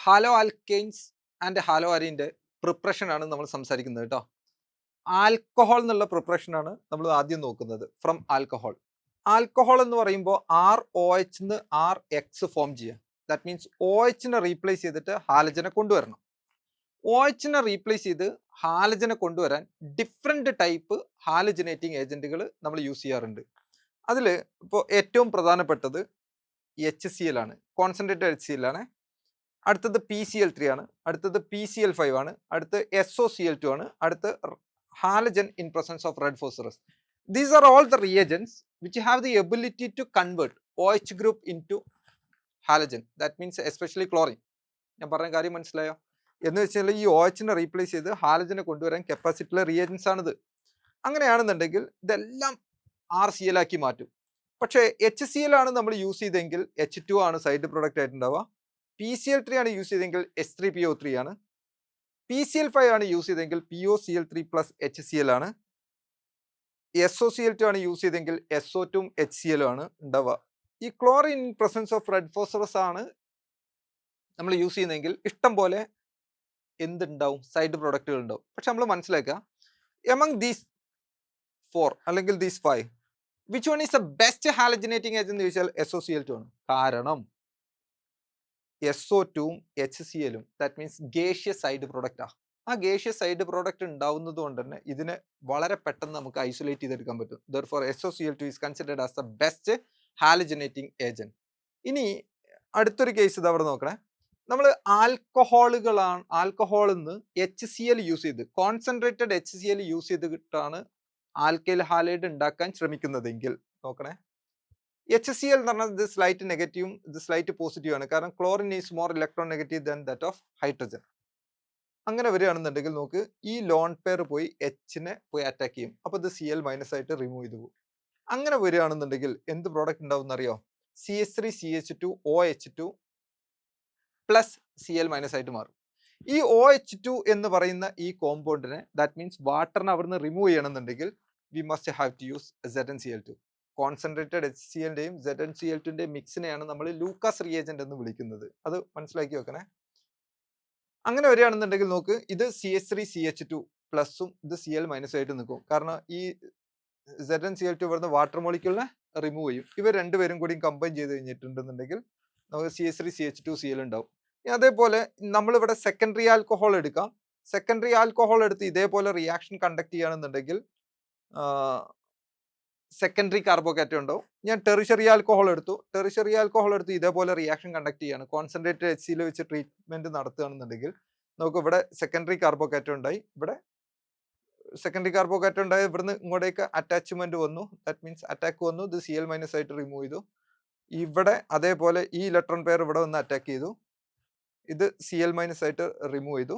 Hello alkanes and hello അരീൻ്റെ പ്രിപ്പറേഷനാണ് നമ്മൾ സംസാരിക്കുന്നത് കേട്ടോ. ആൽക്കഹോൾ എന്നുള്ള പ്രിപ്പറേഷനാണ് നമ്മൾ ആദ്യം നോക്കുന്നത്. From alcohol. ആൽക്കഹോൾ എന്ന് പറയുമ്പോൾ ROH RX ഫോം ചെയ്യുക. ദാറ്റ് മീൻസ് OHനെ റീപ്ലേസ് ചെയ്തിട്ട് ഹാലജനെ കൊണ്ടുവരണം. OHനെ റീപ്ലേസ് ചെയ്ത് ഹാലജനെ കൊണ്ടുവരാൻ ഡിഫറെൻറ്റ് ടൈപ്പ് ഹാലജനേറ്റിംഗ് ഏജൻറ്റുകൾ നമ്മൾ യൂസ് ചെയ്യാറുണ്ട്. അതിൽ ഇപ്പോൾ ഏറ്റവും പ്രധാനപ്പെട്ടത് HCl ആണ്, കോൺസെൻട്രേറ്റഡ് HCl ആണ്. അടുത്തത് PCl3 ആണ്, അടുത്തത് PCl5 ആണ്, അടുത്ത് SOCl2 ആണ്, അടുത്ത് halogen in presence of red phosphorus. These are all the reagents which have the ability to convert OH group into halogen. That means especially chlorine. ഞാൻ പറഞ്ഞ കാര്യം മനസ്സിലായോ? എന്ന് വെച്ചാൽ ഈ OHനെ റീപ്ലേസ് ചെയ്ത് ഹാലജനെ കൊണ്ടുവരാൻ കപ്പാസിറ്റിയുള്ള റിയേജൻസ് ആണിത്. അങ്ങനെയാണെന്നുണ്ടെങ്കിൽ ഇതെല്ലാം RCl ആക്കി മാറ്റും. പക്ഷേ HCl ആണ് നമ്മൾ യൂസ് ചെയ്തെങ്കിൽ H2 ആണ് സൈഡ് പ്രൊഡക്റ്റ് ആയിട്ടുണ്ടാവുക. PCl3 ആണ് യൂസ് ചെയ്തെങ്കിൽ H3PO3 ആണ്. PCl5 ആണ് യൂസ് ചെയ്തെങ്കിൽ POCl3 പ്ലസ് HCl ആണ്. SOCl2 ആണ് യൂസ് ചെയ്തെങ്കിൽ SO2 HCl ആണ് ഉണ്ടാവുക. ഈ chlorine in presence of red phosphorus ആണ് നമ്മൾ യൂസ് ചെയ്യുന്നതെങ്കിൽ ഇഷ്ടം പോലെ എന്തുണ്ടാവും, സൈഡ് പ്രൊഡക്റ്റുകൾ ഉണ്ടാവും. പക്ഷെ നമ്മൾ മനസ്സിലാക്കുക, എമംഗ് ദീസ് 4 അല്ലെങ്കിൽ these 5 which one is the best halogenating agent എന്ന് ചോദിച്ചാൽ SOCl2 ആണ്. കാരണം SO2 HCl that means gaseous side പ്രൊഡക്റ്റാ. ആ ഗേഷ്യസ് സൈഡ് പ്രൊഡക്റ്റ് ഉണ്ടാവുന്നത് കൊണ്ട് തന്നെ ഇതിനെ വളരെ പെട്ടെന്ന് നമുക്ക് ഐസൊലേറ്റ് ചെയ്തെടുക്കാൻ പറ്റും. Therefore SOCl2 is considered as the best halogenating agent. ഇനി അടുത്തൊരു കേസ് ഇത് അവിടെ നോക്കണേ. നമ്മൾ ആൽക്കഹോളിൽ നിന്ന് HCl യൂസ് ചെയ്ത്, കോൺസെൻട്രേറ്റഡ് HCl യൂസ് ചെയ്തിട്ടാണ് ആൽക്കൈൽ ഹാലൈഡ് ഉണ്ടാക്കാൻ ശ്രമിക്കുന്നതെങ്കിൽ നോക്കണേ, HCl എന്ന് പറഞ്ഞാൽ ഇത് സ്ലൈറ്റ് നെഗറ്റീവും ഇത് സ്ലൈറ്റ് പോസിറ്റീവ് ആണ്. കാരണം chlorine is more electron negative than that of hydrogen. അങ്ങനെ വരികയാണെന്നുണ്ടെങ്കിൽ നോക്ക്, ഈ ലോൺ പെയർ പോയി Hനെ പോയി അറ്റാക്ക് ചെയ്യും. അപ്പോൾ ഇത് Cl മൈനസ് ആയിട്ട് റിമൂവ് ചെയ്തു പോകും. അങ്ങനെ വരികയാണെന്നുണ്ടെങ്കിൽ എന്ത് പ്രോഡക്റ്റ് ഉണ്ടാവും എന്നറിയോ? CH3CH2OH2 പ്ലസ് Cl മൈനസ് ആയിട്ട് മാറും. ഈ OH2 എന്ന് പറയുന്ന ഈ കോമ്പൗണ്ടിനെ, ദാറ്റ് മീൻസ് വാട്ടറിനെ അവിടുന്ന് റിമൂവ് ചെയ്യണമെന്നുണ്ടെങ്കിൽ we must have to use ZnCl2. Concentrated HClന്റെയും ZnCl2ന്റെയും മിക്സിനെയാണ് നമ്മൾ ലൂക്കാസ് റിയേജന്റ് എന്ന് വിളിക്കുന്നത്. അത് മനസ്സിലാക്കി വെക്കണേ. അങ്ങനെ വരികയാണെന്നുണ്ടെങ്കിൽ നോക്ക്, ഇത് CH3CH2 പ്ലസും ഇത് Cl മൈനസ് ആയിട്ട് നിൽക്കും. കാരണം ഈ ZnCl2 ഇവിടുന്ന് വാട്ടർ മോളിക്യൂളിനെ റിമൂവ് ചെയ്യും. ഇവർ രണ്ടുപേരും കൂടി കമ്പൈൻ ചെയ്ത് കഴിഞ്ഞിട്ടുണ്ടെന്നുണ്ടെങ്കിൽ നമുക്ക് CH3CH2Cl ഉണ്ടാവും. അതേപോലെ നമ്മളിവിടെ സെക്കൻഡറി ആൽക്കഹോൾ എടുക്കാം. സെക്കൻഡറി ആൽക്കഹോൾ എടുത്ത് ഇതേപോലെ റിയാക്ഷൻ കണ്ടക്ട് ചെയ്യുകയാണെന്നുണ്ടെങ്കിൽ സെക്കൻഡറി കാർബോകാറ്റോൺ ഉണ്ടാവും. ഞാൻ ടെറിഷറി ആൽക്കഹോൾ എടുത്ത് ഇതേപോലെ റിയാക്ഷൻ കണ്ടക്ട് ചെയ്യാണ്, കോൺസെൻട്രേറ്റഡ് HCl വെച്ച് ട്രീറ്റ്മെന്റ് നടത്തുകയാണെന്നുണ്ടെങ്കിൽ നമുക്ക് ഇവിടെ സെക്കൻഡറി കാർബോകാറ്റോൺ ഉണ്ടായി, ഇവിടെ സെക്കൻഡറി കാർബോകാറ്റോൺ ഉണ്ടായി, ഇവിടുന്ന് ഇങ്ങോട്ടേക്ക് അറ്റാച്ച്മെന്റ് വന്നു, ദാറ്റ് മീൻസ് അറ്റാക്ക് വന്നു, ഇത് Cl മൈനസ് ആയിട്ട് റിമൂവ് ചെയ്തു. ഇവിടെ അതേപോലെ ഈ ഇലക്ട്രോൺ പെയർ ഇവിടെ വന്ന് അറ്റാക്ക് ചെയ്തു, ഇത് Cl മൈനസ് ആയിട്ട് റിമൂവ് ചെയ്തു.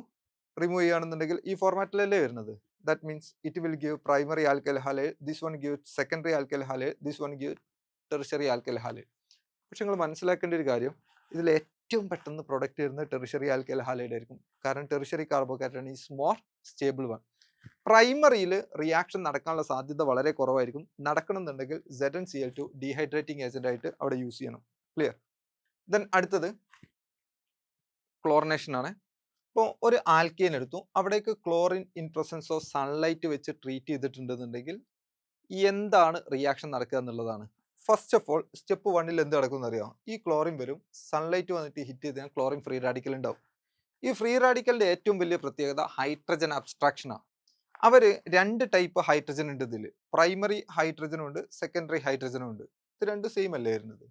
റിമൂവ് ചെയ്യുകയാണെന്നുണ്ടെങ്കിൽ ഈ ഫോർമാറ്റിലല്ലേ വരുന്നത്. That means it will give primary alkyl halide, this one gives secondary alkyl halide, this one gives tertiary alkyl halide. പക്ഷെ നിങ്ങൾ മനസ്സിലാക്കേണ്ട ഒരു കാര്യം, ഇതിൽ ഏറ്റവും പെട്ടെന്ന് പ്രൊഡക്റ്റ് വരുന്നത് ടെറിഷറി ആൽക്കൈൽ ഹാലൈഡ് ആയിരിക്കും. കാരണം tertiary carbocation is more stable one. പ്രൈമറിയിൽ റിയാക്ഷൻ നടക്കാനുള്ള സാധ്യത വളരെ കുറവായിരിക്കും. നടക്കണമെന്നുണ്ടെങ്കിൽ ZnCl2 ഡീഹൈഡ്രേറ്റിംഗ് ഏജന്റ് ആയിട്ട് അവിടെ യൂസ് ചെയ്യണം. ക്ലിയർ? ദെൻ അടുത്തത് ക്ലോറിനേഷൻ ആണ്. ഇപ്പോൾ ഒരു ആൽക്കൈൻ എടുത്തു, അവിടേക്ക് chlorine in presence of sunlight വെച്ച് ട്രീറ്റ് ചെയ്തിട്ടുണ്ടെന്നുണ്ടെങ്കിൽ എന്താണ് റിയാക്ഷൻ നടക്കുക എന്നുള്ളതാണ്. ഫസ്റ്റ് ഓഫ് ഓൾ സ്റ്റെപ്പ് 1 എന്ത് നടക്കുമെന്ന് അറിയാം? ഈ ക്ലോറിൻ വരും, സൺലൈറ്റ് വന്നിട്ട് ഹിറ്റ് ചെയ്താൽ ക്ലോറിൻ ഫ്രീ റാഡിക്കൽ ഉണ്ടാവും. ഈ ഫ്രീ റാഡിക്കലിന്റെ ഏറ്റവും വലിയ പ്രത്യേകത ഹൈഡ്രജൻ അബ്സ്ട്രാക്ഷനാണ്. അവർ 2 ടൈപ്പ് ഹൈഡ്രജൻ ഉണ്ട് ഇതിൽ. പ്രൈമറി ഹൈഡ്രജനും ഉണ്ട്, സെക്കൻഡറി ഹൈഡ്രജനും ഉണ്ട്. ഇത് രണ്ടും സെയിം അല്ലേ വരുന്നത്.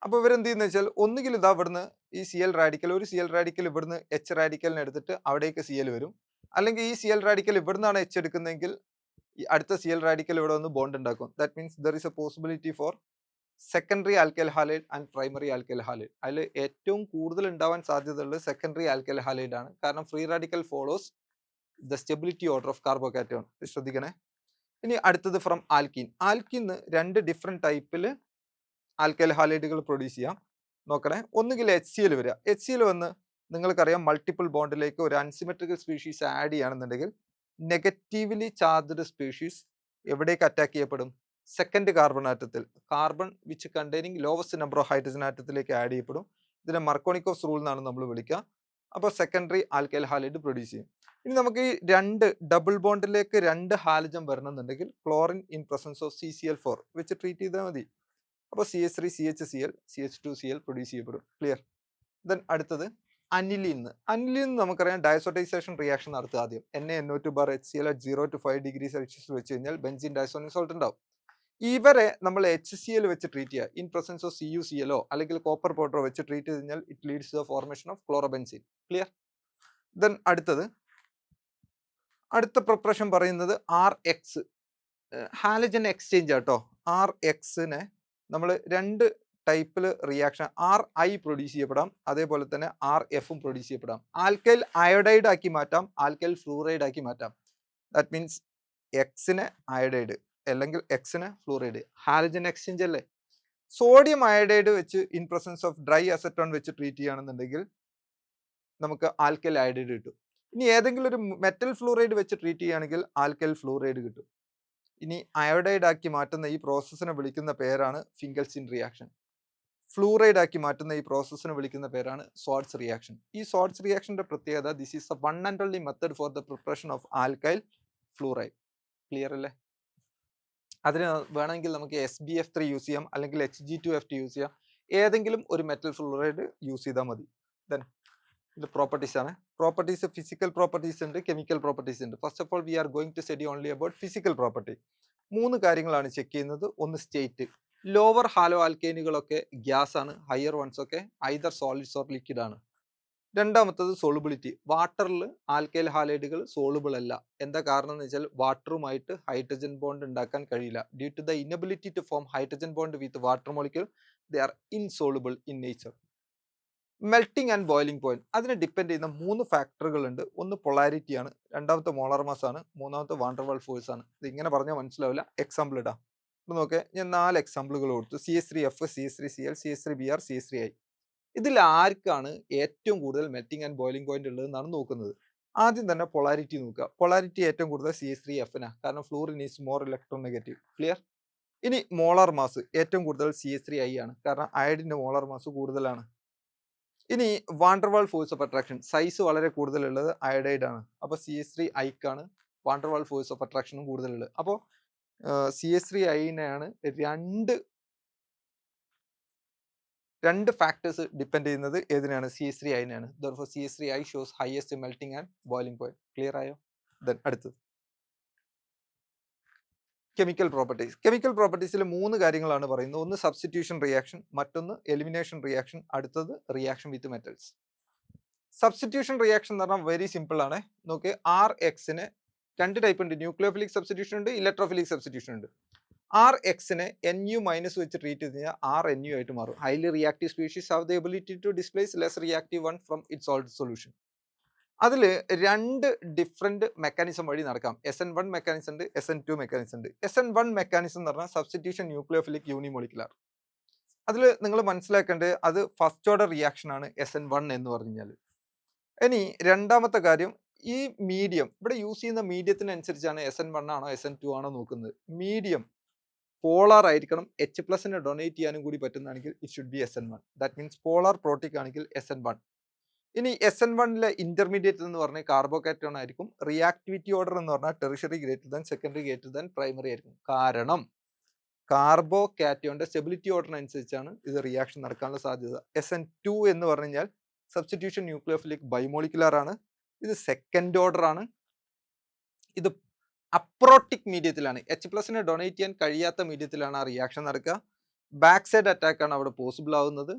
അപ്പോൾ ഇവരെന്ത് ചെയ്യുന്ന വെച്ചാൽ, ഒന്നുകിൽ ഇതാ ഇവിടുന്ന് ഈ Cl റാഡിക്കൽ, ഒരു Cl റാഡിക്കൽ ഇവിടുന്ന് H റാഡിക്കലിനെ എടുത്തിട്ട് അവിടേക്ക് Cl വരും. അല്ലെങ്കിൽ ഈ Cl റാഡിക്കൽ ഇവിടുന്നാണ് H എടുക്കുന്നതെങ്കിൽ ഈ അടുത്ത Cl റാഡിക്കൽ ഇവിടെ വന്ന് ബോണ്ട് ഉണ്ടാക്കും. That means there is A possibility four secondary alkyl halide and primary alkyl halide. അതിൽ ഏറ്റവും കൂടുതൽ ഉണ്ടാവാൻ സാധ്യതയുള്ളത് സെക്കൻഡറി ആൽക്കൈൽ ഹാലൈഡ് ആണ്. കാരണം free radical follows the stability order of carbocation. ശ്രദ്ധിക്കണേ. ഇനി അടുത്തത് ഫ്രം ആൽക്കീൻ. ആൽക്കീന്ന് 2 ഡിഫറെന്റ് ടൈപ്പിൽ ആൽക്കൈൽ ഹാലൈഡുകൾ പ്രൊഡ്യൂസ് ചെയ്യാം. നോക്കണേ, ഒന്നുകിൽ HCl വരിക. HCl വന്ന് നിങ്ങൾക്കറിയാം മൾട്ടിപ്പിൾ ബോണ്ടിലേക്ക് ഒരു അൺസിമെട്രിക്കൽ സ്പീഷീസ് ആഡ് ചെയ്യുകയാണെന്നുണ്ടെങ്കിൽ നെഗറ്റീവ്ലി ചാർജ്ഡ് സ്പീഷീസ് എവിടേക്ക് അറ്റാക്ക് ചെയ്യപ്പെടും? സെക്കൻഡ് കാർബൺ ആറ്റത്തിൽ, carbon which containing lowest number of hydrogen ആറ്റത്തിലേക്ക് ആഡ് ചെയ്യപ്പെടും. ഇതിനെ മർക്കോണിക്കോസ് റൂൾ എന്നാണ് നമ്മൾ വിളിക്കുക. അപ്പോൾ സെക്കൻഡറി ആൽക്കൈൽ ഹാലൈഡ് പ്രൊഡ്യൂസ് ചെയ്യും. ഇനി നമുക്ക് ഈ രണ്ട് ഡബിൾ ബോണ്ടിലേക്ക് രണ്ട് ഹാലജൻ വരണമെന്നുണ്ടെങ്കിൽ chlorine in presence of CCl4 വെച്ച് ട്രീറ്റ് ചെയ്താൽ മതി. അപ്പോൾ CH3 CHCl CH2Cl പ്രൊഡ്യൂസ് ചെയ്യപ്പെടും. ക്ലിയർ. ദെൻ അടുത്തത് അനിലിൻ. അനിലിൻ നമുക്കറിയാം ഡയസോട്ടൈസേഷൻ റിയാക്ഷൻ നടത്തുക ആദ്യം. NaNO2 at 0 to 5 degree Celsius വെച്ച് കഴിഞ്ഞാൽ ബെൻസീൻ ഡയസോണിയം സോൾട്ട് ഉണ്ടാവും. ഇവരെ നമ്മൾ HCl വെച്ച് ട്രീറ്റ് ചെയ്യുക. ഇൻ പ്രസൻസ് ഓഫ് CuClO അല്ലെങ്കിൽ കോപ്പർ പൗഡറോ വെച്ച് ട്രീറ്റ് ചെയ്ത് കഴിഞ്ഞാൽ it leads to the formation of chlorobenzene. Clear. Then അടുത്ത പ്രിപ്പറേഷൻ പറയുന്നത് RX ഹാലജൻ എക്സ്ചേഞ്ച് ആട്ടോ. RXനെ നമ്മൾ രണ്ട് ടൈപ്പിൽ റിയാക്ഷൻ RI പ്രൊഡ്യൂസ് ചെയ്യപ്പെടാം, അതേപോലെ തന്നെ RFും പ്രൊഡ്യൂസ് ചെയ്യപ്പെടാം. ആൽക്കൈൽ അയോഡൈഡ് ആക്കി മാറ്റാം, ആൽക്കൈൽ ഫ്ലൂറൈഡ് ആക്കി മാറ്റാം. ദാറ്റ് മീൻസ് എക്സിനെ അയോഡൈഡ് അല്ലെങ്കിൽ എക്സിനെ ഫ്ലൂറൈഡ്. ഹാലജൻ എക്സ്ചേഞ്ച് അല്ലേ. സോഡിയം അയോഡൈഡ് വെച്ച് in presence of dry acetone വെച്ച് ട്രീറ്റ് ചെയ്യുകയാണെന്നുണ്ടെങ്കിൽ നമുക്ക് ആൽക്കൈൽ അയോഡൈഡ് കിട്ടും. ഇനി ഏതെങ്കിലും ഒരു മെറ്റൽ ഫ്ലൂറൈഡ് വെച്ച് ട്രീറ്റ് ചെയ്യുകയാണെങ്കിൽ ആൽക്കൈൽ ഫ്ലൂറൈഡ് കിട്ടും. ഇനി അയോഡൈഡ് ആക്കി മാറ്റുന്ന ഈ പ്രോസസ്സിനെ വിളിക്കുന്ന പേരാണ് ഫിങ്കൽസിൻ റിയാക്ഷൻ. ഫ്ലൂറൈഡ് ആക്കി മാറ്റുന്ന ഈ പ്രോസസ്സിനെ വിളിക്കുന്ന പേരാണ് സ്വാർട്സ് റിയാക്ഷൻ. ഈ സ്വാർട്സ് റിയാക്ഷന്റെ പ്രത്യേകത this is the one and only method for the preparation of alkyl fluoride. Clear അല്ലേ. അതിന് വേണമെങ്കിൽ നമുക്ക് SbF3 യൂസ് ചെയ്യാം, അല്ലെങ്കിൽ Hg2F2 യൂസ് ചെയ്യാം. ഏതെങ്കിലും ഒരു മെറ്റൽ ഫ്ലൂറൈഡ് യൂസ് ചെയ്താൽ മതി. ദെൻ ഇത് പ്രോപ്പർട്ടീസ് ആണ്. പ്രോപ്പർട്ടീസ് ഫിസിക്കൽ പ്രോപ്പർട്ടീസ് ഉണ്ട്, കെമിക്കൽ പ്രോപ്പർട്ടീസ് ഉണ്ട്. First of all we are going to study only about physical property. 3 കാര്യങ്ങളാണ് ചെക്ക് ചെയ്യുന്നത്. ഒന്ന് സ്റ്റേറ്റ്. ലോവർ ഹാലോ ആൽക്കൈനുകളൊക്കെ ഗ്യാസ് ആണ്, ഹയർ വൺസ് ഒക്കെ ഐദർ സോളിഡ്സ് ഓർ ലിക്വിഡ് ആണ്. രണ്ടാമത്തത് സോളുബിലിറ്റി. വാട്ടറിൽ ആൽക്കൈൽ ഹാലൈഡുകൾ സോളുബിൾ അല്ല. എന്താ കാരണം എന്ന് വെച്ചാൽ വാട്ടറുമായിട്ട് ഹൈഡ്രജൻ ബോണ്ട് ഉണ്ടാക്കാൻ കഴിയില്ല. Due to the inability to form hydrogen bond with water molecule they are insoluble in nature. Melting and boiling point. അതിനെ ഡിപ്പെൻഡ് ചെയ്യുന്ന 3 ഫാക്ടറുകൾ ഉണ്ട്. ഒന്ന് പൊളാരിറ്റി ആണ്, രണ്ടാമത്തെ മോളാർ മാസ് ആണ്, മൂന്നാമത്തെ വാണ്ടർവാൾ ഫോഴ്സ് ആണ്. ഇത് ഇങ്ങനെ പറഞ്ഞാൽ മനസ്സിലാവില്ല, എക്സാമ്പിൾ ഇടാം. ഇപ്പൊ നോക്കേ, ഞാൻ 4 എക്സാമ്പിളുകൾ കൊടുത്തു. CH3F, CH3Cl, CH3Br, CH3I. ഇതിൽ ആർക്കാണ് ഏറ്റവും കൂടുതൽ മെൽറ്റിംഗ് ആൻഡ് ബോയിലിംഗ് പോയിന്റ് ഉള്ളതെന്നാണ് നോക്കുന്നത്. ആദ്യം തന്നെ പൊളാരിറ്റി നോക്കുക. പൊളാരിറ്റി ഏറ്റവും കൂടുതൽ CH3Fനാണ്, കാരണം fluorine is more electronegative. Clear. ഇനി മോളാർ മാസ് ഏറ്റവും കൂടുതൽ CH3I ആണ്, കാരണം അയഡിന്റെ മോളാർ മാസ് കൂടുതലാണ്. ഇനി van der Waals force of attraction, size വളരെ കൂടുതലുള്ളത് അയഡൈഡ് ആണ്. അപ്പോൾ CH3Iക്കാണ് വാണ്ടർവാൾ ഫോഴ്സ് ഓഫ് അട്രാക്ഷനും കൂടുതലുള്ളത്. അപ്പോൾ CH3Iനെയാണ് രണ്ട് ഫാക്ടേഴ്സ് ഡിപ്പെൻഡ് ചെയ്യുന്നത്. ഏതിനാണ്? CH3Iനെയാണ്. therefore CH3I shows highest melting and boiling point. Clear ആയോ? ദെൻ അടുത്തത് കെമിക്കൽ പ്രോപ്പർട്ടീസ്. കെമിക്കൽ പ്രോപ്പർട്ടീസിൽ 3 കാര്യങ്ങളാണ് പറയുന്നത്. ഒന്ന് സബ്സ്റ്റിറ്റ്യൂഷൻ റിയാക്ഷൻ, മറ്റൊന്ന് എലിമിനേഷൻ റിയാക്ഷൻ, അടുത്തത് reaction with metals. Substitution reaction എന്ന് പറഞ്ഞാൽ വെരി സിമ്പിൾ ആണ്. നോക്ക്, RXനെ 2 ടൈപ്പ് ഉണ്ട്. ന്യൂക്ലിയോഫിലിക് സബ്സ്റ്റിറ്റ്യൂഷൻ ഉണ്ട്, ഇലക്ട്രോഫിലിക് സബ്സ്റ്റിറ്റ്യൂഷൻ ഉണ്ട്. RXനെ NU മൈനസ് വെച്ച് ട്രീറ്റ് ചെയ്ത് കഴിഞ്ഞാൽ RNU ആയിട്ട് മാറും. Highly reactive species have the ability to displace less reactive one from its salt solution. അതിൽ 2 ഡിഫറെന്റ് മെക്കാനിസം വഴി നടക്കാം. SN1 മെക്കാനിസം ഉണ്ട്, SN2 മെക്കാനിസം ഉണ്ട്. SN1 മെക്കാനിസം എന്ന് പറഞ്ഞാൽ സബ്സ്റ്റിറ്റ്യൂഷൻ ന്യൂക്ലിയോഫിലിക് യൂണിമോളിക്കുലർ. അതിൽ നിങ്ങൾ മനസ്സിലാക്കേണ്ടത് അത് ഫസ്റ്റ് ഓർഡർ റിയാക്ഷൻ ആണ് SN1 എന്ന് പറഞ്ഞാൽ. ഇനി രണ്ടാമത്തെ കാര്യം, ഈ മീഡിയം ഇവിടെ യൂസ് ചെയ്യുന്ന മീഡിയത്തിനനുസരിച്ചാണ് SN1 ആണോ SN2 ആണോ നോക്കുന്നത്. മീഡിയം പോളാർ ആയിരിക്കണം, H+നെ ഡൊണേറ്റ് ചെയ്യാനും കൂടി പറ്റുന്നതാണെങ്കിൽ it should be SN1. That means polar protic ആണെങ്കിൽ SN1. ഇനി SN1ലെ ഇന്റർമീഡിയറ്റ് എന്ന് പറഞ്ഞാൽ കാർബോകാറ്റോൺ ആയിരിക്കും. റിയാക്ടിവിറ്റി ഓർഡർ എന്ന് പറഞ്ഞാൽ tertiary greater than, secondary greater than, primary ആയിരിക്കും. കാരണം കാർബോകാറ്റോന്റെ സ്റ്റെബിലിറ്റി ഓർഡറിനനുസരിച്ചാണ് ഇത് റിയാക്ഷൻ നടക്കാനുള്ള സാധ്യത. SN2 എന്ന് പറഞ്ഞു കഴിഞ്ഞാൽ സബ്സ്റ്റിറ്റ്യൂഷൻ ന്യൂക്ലിയോഫിലിക് ബൈമോളിക്കുലർ ആണ്. ഇത് സെക്കൻഡ് ഓർഡർ ആണ്. ഇത് അപ്രോട്ടിക് മീഡിയത്തിലാണ്, H+നെ ഡൊണേറ്റ് ചെയ്യാൻ കഴിയാത്ത മീഡിയത്തിലാണ് ആ റിയാക്ഷൻ നടക്കുക. ബാക്ക് സൈഡ് അറ്റാക്ക് ആണ് അവിടെ പോസിബിൾ ആവുന്നത്.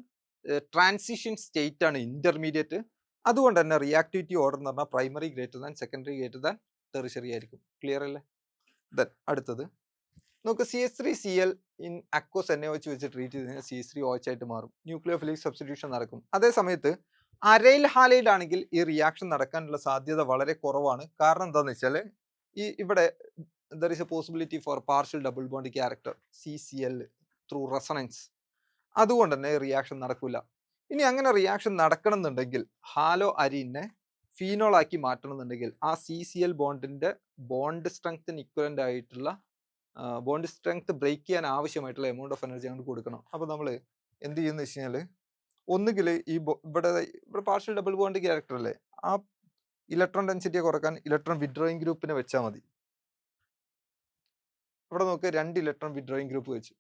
ട്രാൻസിഷൻ സ്റ്റേറ്റ് ആണ് ഇന്റർമീഡിയറ്റ്. അതുകൊണ്ട് തന്നെ റിയാക്ടിവിറ്റി ഓർഡർ എന്ന് പറഞ്ഞാൽ primary greater than, secondary greater than, tertiary ആയിരിക്കും. ക്ലിയർ അല്ലേ? ദെൻ അടുത്തത് നമുക്ക് CH3Cl ഇൻ അക്വസ് NaOH വെച്ച് ട്രീറ്റ് ചെയ്ത് കഴിഞ്ഞാൽ CH3OH ആയിട്ട് മാറും. ന്യൂക്ലിയോഫിലിക് സബ്സ്റ്റിറ്റ്യൂഷൻ നടക്കും. അതേ സമയത്ത് അരൈൽ ഹാലൈഡ് ആണെങ്കിൽ ഈ റിയാക്ഷൻ നടക്കാനുള്ള സാധ്യത വളരെ കുറവാണ്. കാരണം എന്താണെന്ന് വെച്ചാൽ ഇവിടെ there is a possibility for partial double bond character CCl through resonance. അതുകൊണ്ട് തന്നെ റിയാക്ഷൻ നടക്കില്ല. ഇനി അങ്ങനെ റിയാക്ഷൻ നടക്കണം എന്നുണ്ടെങ്കിൽ ഹാലോ അരീനെ ഫീനോൾ ആക്കി മാറ്റണം എന്നുണ്ടെങ്കിൽ ആ CCl ബോണ്ടിന്റെ ബോണ്ട് സ്ട്രെങ്ത്തിന് ഇക്വലന്റ് ആയിട്ടുള്ള ബോണ്ട് സ്ട്രെങ്ത് ബ്രേക്ക് ചെയ്യാൻ ആവശ്യമായിട്ടുള്ള എമൗണ്ട് ഓഫ് എനർജി അങ്ങോട്ട് കൊടുക്കണം. അപ്പോൾ നമ്മൾ എന്ത് ചെയ്യുന്ന വെച്ച് കഴിഞ്ഞാൽ ഒന്നുകിൽ ഇവിടെ ഇവിടെ പാർഷ്യൽ ഡബിൾ ബോണ്ട് ക്യാരക്ടർ അല്ലേ, ആ ഇലക്ട്രോൺ ഡെൻസിറ്റിയെ കുറക്കാൻ ഇലക്ട്രോൺ വിഡ്രോയിങ് ഗ്രൂപ്പിനെ വെച്ചാൽ മതി. ഇവിടെ നോക്ക് 2 ഇലക്ട്രോൺ വിഡ്രോയിങ് ഗ്രൂപ്പ് വെച്ചു.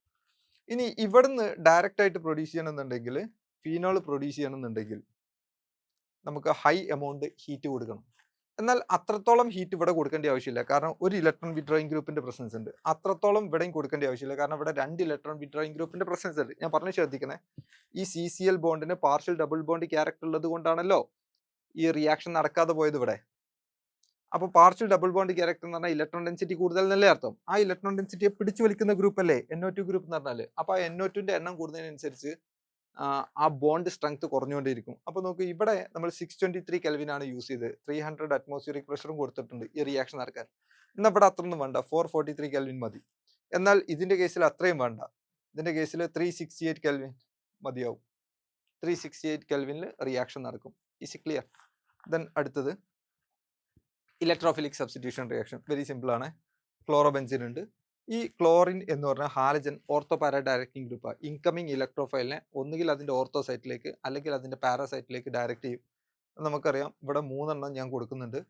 ഇനി ഇവിടുന്ന് ഡയറക്റ്റ് ആയിട്ട് പ്രൊഡ്യൂസ് ചെയ്യണമെന്നുണ്ടെങ്കിൽ, ഫീനോൾ പ്രൊഡ്യൂസ് ചെയ്യണമെന്നുണ്ടെങ്കിൽ നമുക്ക് ഹൈ എമൗണ്ട് ഹീറ്റ് കൊടുക്കണം. എന്നാൽ അത്രത്തോളം ഹീറ്റ് ഇവിടെ കൊടുക്കേണ്ട ആവശ്യമില്ല, കാരണം ഒരു ഇലക്ട്രോൺ വിഡ്രോയിങ് ഗ്രൂപ്പിന്റെ പ്രസൻസ് ഉണ്ട്. അത്രത്തോളം ഇവിടെയും കൊടുക്കേണ്ട ആവശ്യമില്ല, കാരണം ഇവിടെ 2 ഇലക്ട്രോൺ വിഡ്രോയിങ് ഗ്രൂപ്പിന്റെ പ്രസൻസ് ഉണ്ട്. ഞാൻ പറഞ്ഞു ശ്രദ്ധിക്കണേ, ഈ CCl ബോണ്ടിന് പാർഷ്യൽ ഡബിൾ ബോണ്ട് ക്യാരക്ടർ ഉള്ളത് കൊണ്ടാണല്ലോ ഈ റിയാക്ഷൻ നടക്കാതെ പോയത് ഇവിടെ. അപ്പോൾ പാർഷ്യൽ ഡബിൾ ബോണ്ട് ക്യാരക്ടർ എന്ന് പറഞ്ഞാൽ ഇലക്ട്രോൺ ഡെൻസിറ്റി കൂടുതൽ എന്നല്ലേ അർത്ഥം. ആ ഇലക്ട്രോൺ ഡെൻസിറ്റിയെ പിടിച്ചു വലിക്കുന്ന ഗ്രൂപ്പ് അല്ലേ NO2 ഗ്രൂപ്പ് എന്ന് പറഞ്ഞാൽ. അപ്പോൾ ആ NO2ന്റെ എണ്ണം കൂടുന്നതിനനുസരിച്ച് ആ ബോണ്ട് സ്ട്രെങ്ത് കുറഞ്ഞുകൊണ്ടിരിക്കും. അപ്പോൾ നോക്ക്, ഇവിടെ നമ്മൾ 623 കെൽവിൻ ആണ് യൂസ് ചെയ്തത്. 300 അറ്റ്മോസ്ഫിയറിക് പ്രഷറും കൊടുത്തിട്ടുണ്ട് ഈ റിയാക്ഷൻ നടക്കാൻ. എന്നാൽ ഇവിടെ അത്രയൊന്നും വേണ്ട, 443 കെൽവിൻ മതി. എന്നാൽ ഇതിന്റെ കേസിൽ അത്രയും വേണ്ട. ഇതിന്റെ കേസിൽ 368 കെൽവിൻ മതിയാവും. 368 കെൽവിനിൽ റിയാക്ഷൻ നടക്കും. Is clear? ദെൻ അടുത്തത് electrophilic substitution reaction. Very simple ആണ്. ക്ലോറോബെൻസിൻ ഉണ്ട്. ഈ ക്ലോറിൻ എന്ന് പറഞ്ഞാൽ ഹാലജൻ ഓർത്തോ പാരാ ഡയറക്റ്റിംഗ് ഗ്രൂപ്പാണ്. ഇൻകമിങ് ഇലക്ട്രോഫൈലിനെ ഒന്നുകിൽ അതിന്റെ ഓർത്തോ സൈറ്റിലേക്ക് അല്ലെങ്കിൽ അതിന്റെ പാരാസൈറ്റിലേക്ക് ഡയറക്റ്റ് ചെയ്യും. നമുക്കറിയാം, ഇവിടെ 3 എണ്ണം ഞാൻ കൊടുക്കുന്നുണ്ട്.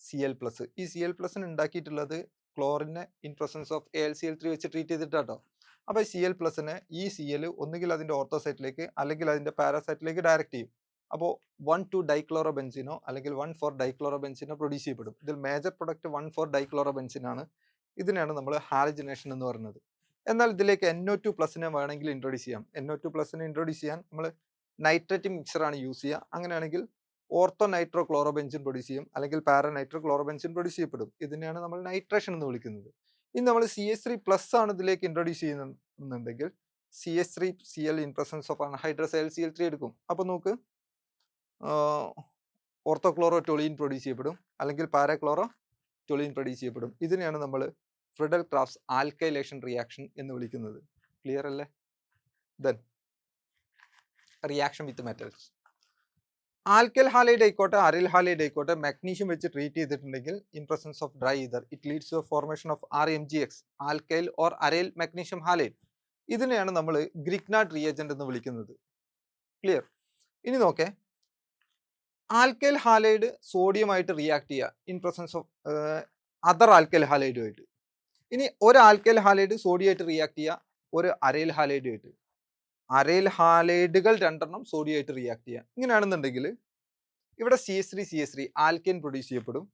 Cl+. ഈ Cl+ ഉണ്ടാക്കിയിട്ടുള്ളത് ക്ലോറിനെ ഇൻ പ്രസൻസ് ഓഫ് AlCl3 വെച്ച് ട്രീറ്റ് ചെയ്തിട്ടാട്ടോ. അപ്പോൾ Cl+നെ ഈ Cl ഒന്നുകിൽ അതിന്റെ ഓർത്തോ സൈറ്റിലേക്ക് അല്ലെങ്കിൽ അതിന്റെ പാരാസൈറ്റിലേക്ക് ഡയറക്റ്റ് ചെയ്യും. അപ്പോൾ 1,2 ഡൈക്ലോറോബെൻസിനോ അല്ലെങ്കിൽ 1,4 ഡൈക്ലോറോബെൻസിനോ പ്രൊഡ്യൂസ് ചെയ്യപ്പെടും. ഇതിൽ മേജർ പ്രൊഡക്റ്റ് 1,4 ഡൈക്ലോറോബെൻസിൻ ആണ്. ഇതിനെയാണ് നമ്മൾ ഹാലജനേഷൻ എന്ന് പറയുന്നത്. എന്നാൽ ഇതിലേക്ക് NO2+ വേണമെങ്കിൽ ഇൻട്രൊഡ്യൂസ് ചെയ്യാം. NO2+ ഇൻട്രൊഡ്യൂസ് ചെയ്യാൻ നമ്മൾ നൈട്രേറ്റ് മിക്സറാണ് യൂസ് ചെയ്യുക. അങ്ങനെയാണെങ്കിൽ ഓർത്തോ നൈട്രോ ക്ലോറോബെൻസിൻ പ്രൊഡ്യൂസ് ചെയ്യും, അല്ലെങ്കിൽ പാരാ നൈട്രോ ക്ലോറോബെൻസിൻ പ്രൊഡ്യൂസ് ചെയ്യപ്പെടും. ഇതിനെയാണ് നമ്മൾ നൈട്രേഷൻ എന്ന് വിളിക്കുന്നത്. ഇനി നമ്മൾ CH3+ ആണ് ഇതിലേക്ക് ഇൻട്രൊഡ്യൂസ് ചെയ്യുന്നുണ്ടെങ്കിൽ CH3Cl in presence of anhydrous AlCl3 എടുക്കും. അപ്പോൾ നോക്ക്, ഓർത്തോ ക്ലോറോ ടൊളീൻ പ്രൊഡ്യൂസ് ചെയ്യപ്പെടും, അല്ലെങ്കിൽ പാരാക്ലോറോ ടൊളീൻ പ്രൊഡ്യൂസ് ചെയ്യപ്പെടും. ഇതിനെയാണ് നമ്മൾ ഫ്രിഡൽ ക്രാഫ്റ്റ്സ് ആൽക്കൈലേഷൻ റിയാക്ഷൻ എന്ന് വിളിക്കുന്നത്. ക്ലിയർ അല്ലേ? Then reaction with metals. Alkyl halide ആയിക്കോട്ടെ അരൈൽ ഹാലൈഡ് ആയിക്കോട്ടെ, മാഗ്നീഷ്യം വെച്ച് ട്രീറ്റ് ചെയ്തിട്ടുണ്ടെങ്കിൽ in presence of dry ether it leads to formation of RMgX, alkyl or aryl magnesium halide. ഇതിനെയാണ് നമ്മൾ Grignard reagent എന്ന് വിളിക്കുന്നത്. ക്ലിയർ? ഇനി നോക്കേ, ആൽക്കൈൽ ഹാലൈഡ് സോഡിയമായിട്ട് റിയാക്ട് ചെയ്യുക in presence of other alkyl ഹാലൈഡുമായിട്ട്. ഇനി ഒരു ആൽക്കൈൽ ഹാലൈഡ് സോഡിയമായിട്ട് റിയാക്ട് ചെയ്യുക ഒരു അരൈൽ ഹാലൈഡുമായിട്ട്. അരൈൽ ഹാലൈഡുകൾ 2 എണ്ണം സോഡിയമായിട്ട് റിയാക്ട് ചെയ്യുക. ഇങ്ങനെയാണെന്നുണ്ടെങ്കിൽ ഇവിടെ CH3 ആൽക്കൈൻ പ്രൊഡ്യൂസ് ചെയ്യപ്പെടും.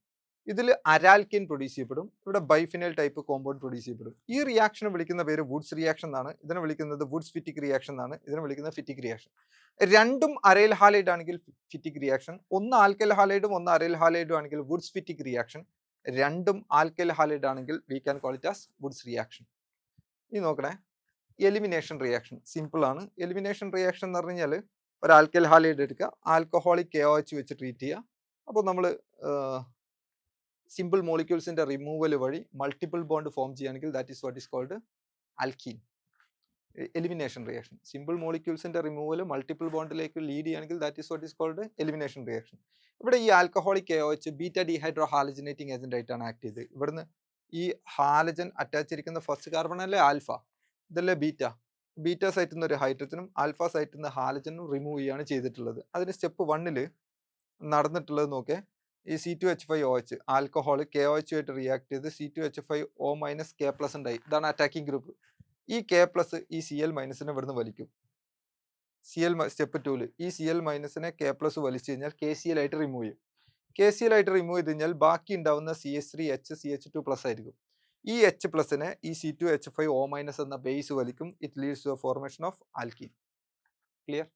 ഇതിൽ അരാൽക്കൈൻ പ്രൊഡ്യൂസ് ചെയ്യപ്പെടും. ഇവിടെ ബൈഫിനൈൽ ടൈപ്പ് കോമ്പൗണ്ട് പ്രൊഡ്യൂസ് ചെയ്യപ്പെടും. ഈ റിയാക്ഷനെ വിളിക്കുന്ന പേര് വുഡ്സ് റിയാക്ഷൻ എന്നാണ്. ഇതിനെ വിളിക്കുന്നത് വുഡ്സ് ഫിറ്റിക് റിയാക്ഷൻ എന്നാണ്. ഇതിനെ വിളിക്കുന്നത് ഫിറ്റിക് റിയാക്ഷൻ. രണ്ടും അരൈൽ ഹാലൈഡ് ആണെങ്കിൽ ഫിറ്റിക് റിയാക്ഷൻ, ഒന്ന് ആൽക്കൈൽ ഹാലൈഡും ഒന്ന് അരൈൽ ഹാലൈഡും ആണെങ്കിൽ വുഡ്സ് ഫിറ്റിക് റിയാക്ഷൻ, രണ്ടും ആൽക്കൈൽ ഹാലൈഡ് ആണെങ്കിൽ we can call it as Wurtz reaction. ഇനി നോക്കണേ, എലിമിനേഷൻ റിയാക്ഷൻ സിമ്പിൾ ആണ്. എലിമിനേഷൻ റിയാക്ഷൻ എന്ന് പറഞ്ഞു കഴിഞ്ഞാൽ ഒരു ആൽക്കൈൽ ഹാലൈഡ് എടുക്കുക, ആൽക്കഹോളിക് KOH വെച്ച് ട്രീറ്റ് ചെയ്യുക. അപ്പോൾ നമ്മൾ സിമ്പിൾ മോളിക്യൂൾസിന്റെ റിമൂവൽ വഴി മൾട്ടിപ്പിൾ ബോണ്ട് ഫോം ചെയ്യുകയാണെങ്കിൽ that is what is called alkene. Elimination reaction. Simple മോളിക്യൂൾസിന്റെ റിമൂവൽ മൾട്ടിപ്പിൾ ബോണ്ടിലേക്ക് ലീഡ് ചെയ്യുകയാണെങ്കിൽ that is what is called elimination reaction. ഇവിടെ ഈ alcoholic KOH beta dehydrohalogenating agent ആയിട്ടാണ് ആക്ട് ചെയ്തത്. ഇവിടുന്ന് ഈ ഹാലജൻ അറ്റാച്ച് ചെയ്തിരിക്കുന്ന ഫസ്റ്റ് കാർബൺ അല്ലേ ആൽഫ, ഇതല്ലേ ബീറ്റ സൈറ്റിൽ നിന്ന് ഒരു ഹൈഡ്രജനും ആൽഫ സൈറ്റിൽ നിന്ന് ഹാലജനും റിമൂവ് ചെയ്യുകയാണ് ചെയ്തിട്ടുള്ളത്. അതിന് സ്റ്റെപ്പ് 1 നടന്നിട്ടുള്ളത് നോക്കേ, ഈ C2H5OH ആൽക്കഹോൾ KOH ആയിട്ട് റിയാക്ട് ചെയ്ത് C2H5O K+ ഉണ്ടായി. ഇതാണ് അറ്റാക്കിംഗ് ഗ്രൂപ്പ്. ഈ K+ ഈ Cl- ഇവിടുന്ന് വലിക്കും. സ്റ്റെപ്പ് 2 ഈ Cl- K+ വലിച്ചു കഴിഞ്ഞാൽ KCl ആയിട്ട് റിമൂവ് ചെയ്യും. KCl ആയിട്ട് റിമൂവ് ചെയ്ത് കഴിഞ്ഞാൽ ബാക്കി ഉണ്ടാവുന്ന CH3H CH2+ ആയിരിക്കും. ഈ H+നെ ഈ C2H5O- എന്ന ബേസ് വലിക്കും. It leads to formation of alkene. Clear?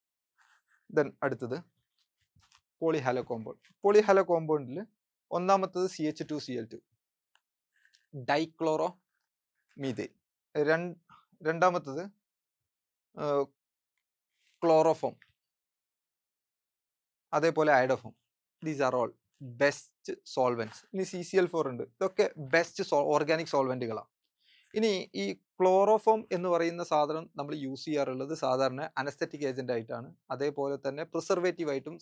Then അടുത്തത് പോളിഹാലോ കോമ്പൗണ്ട്. പോളിഹാലോ കോമ്പൗണ്ടിൽ ഒന്നാമത്തത് CH2Cl2 ഡൈക്ലോറോ മീഥൈൽ, രണ്ടാമത്തത് ക്ലോറോഫോം, അതേപോലെ iodoform. These are all best solvents. ഇനി CCl4 ഉണ്ട്. ഇതൊക്കെ ബെസ്റ്റ് ഓർഗാനിക് സോൾവെന്റുകളാണ്. ഇനി ഈ ക്ലോറോഫോം എന്ന് പറയുന്ന സാധനം നമ്മൾ യൂസ് ചെയ്യാറുള്ളത് സാധാരണ അനസ്തെറ്റിക് ഏജന്റ് ആയിട്ടാണ്. അതേപോലെ തന്നെ പ്രിസർവേറ്റീവ് ആയിട്ടും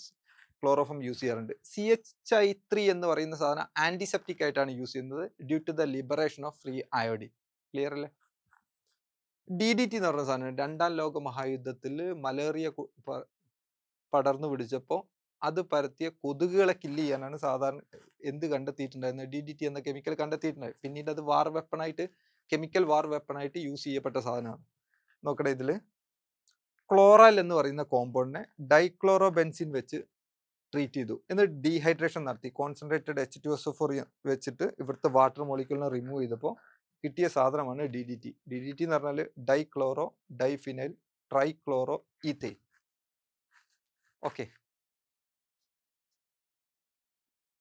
ക്ലോറോഫോം യൂസ് ചെയ്യാറുണ്ട്. CH3 എന്ന് പറയുന്ന സാധനം ആന്റിസെപ്റ്റിക് ആയിട്ടാണ് യൂസ് ചെയ്യുന്നത് due to the liberation of free iodine. Clear അല്ലേ? DDT എന്ന് പറഞ്ഞ സാധനം 2ാം ലോക മഹായുദ്ധത്തിൽ മലേറിയ പടർന്നു പിടിച്ചപ്പോൾ അത് പരത്തിയ കൊതുകുകളെ കില്ല് ചെയ്യാനാണ് സാധാരണ എന്ത് കണ്ടെത്തിയിട്ടുണ്ടായിരുന്നത്, DDT എന്ന കെമിക്കൽ കണ്ടെത്തിയിട്ടുണ്ടായി. പിന്നീട് അത് വാർ വെപ്പണായിട്ട്, കെമിക്കൽ വാർ വെപ്പണായിട്ട് യൂസ് ചെയ്യപ്പെട്ട സാധനമാണ്. നോക്കട്ടെ, ഇതിൽ ക്ലോറൽ എന്ന് പറയുന്ന കോമ്പൗണ്ടിനെ ഡൈക്ലോറോ ബെൻസിൻ വെച്ച് ട്രീറ്റ് ചെയ്തു, എന്നിട്ട് ഡീഹൈഡ്രേഷൻ നടത്തി കോൺസെൻട്രേറ്റഡ് H2SO4 വെച്ചിട്ട് ഇവിടുത്തെ വാട്ടർ മോളിക്യൂളിനെ റിമൂവ് ചെയ്തപ്പോൾ കിട്ടിയ സാധനമാണ് DDT. DDT എന്ന് പറഞ്ഞാൽ dichloro diphenyl trichloro ethane. Okay.